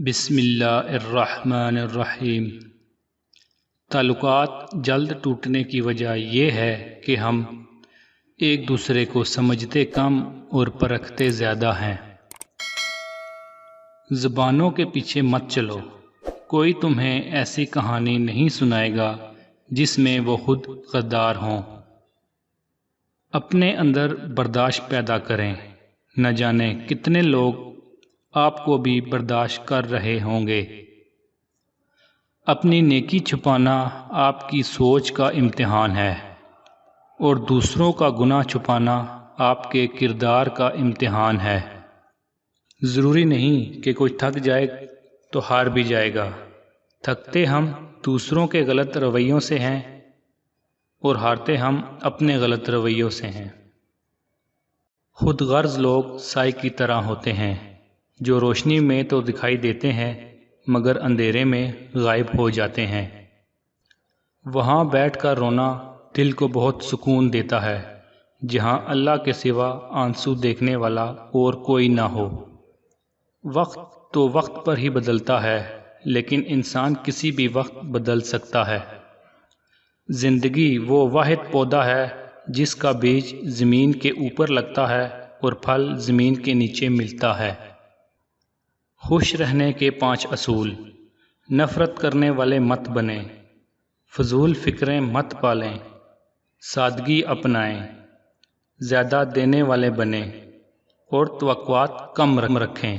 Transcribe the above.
بسم اللہ الرحمن الرحیم۔ تعلقات جلد ٹوٹنے کی وجہ یہ ہے کہ ہم ایک دوسرے کو سمجھتے کم اور پرکھتے زیادہ ہیں۔ زبانوں کے پیچھے مت چلو، کوئی تمہیں ایسی کہانی نہیں سنائے گا جس میں وہ خود غدار ہوں۔ اپنے اندر برداشت پیدا کریں، نہ جانے کتنے لوگ آپ کو بھی برداشت کر رہے ہوں گے۔ اپنی نیکی چھپانا آپ کی سوچ کا امتحان ہے، اور دوسروں کا گناہ چھپانا آپ کے کردار کا امتحان ہے۔ ضروری نہیں کہ کوئی تھک جائے تو ہار بھی جائے گا۔ تھکتے ہم دوسروں کے غلط رویوں سے ہیں، اور ہارتے ہم اپنے غلط رویوں سے ہیں۔ خود غرض لوگ سائے کی طرح ہوتے ہیں، جو روشنی میں تو دکھائی دیتے ہیں مگر اندھیرے میں غائب ہو جاتے ہیں۔ وہاں بیٹھ کر رونا دل کو بہت سکون دیتا ہے، جہاں اللہ کے سوا آنسو دیکھنے والا اور کوئی نہ ہو۔ وقت تو وقت پر ہی بدلتا ہے، لیکن انسان کسی بھی وقت بدل سکتا ہے۔ زندگی وہ واحد پودا ہے جس کا بیج زمین کے اوپر لگتا ہے اور پھل زمین کے نیچے ملتا ہے۔ خوش رہنے کے 5 اصول۔ نفرت کرنے والے مت بنیں، فضول فکریں مت پالیں، سادگی اپنائیں، زیادہ دینے والے بنیں، اور توقعات کم رکھیں۔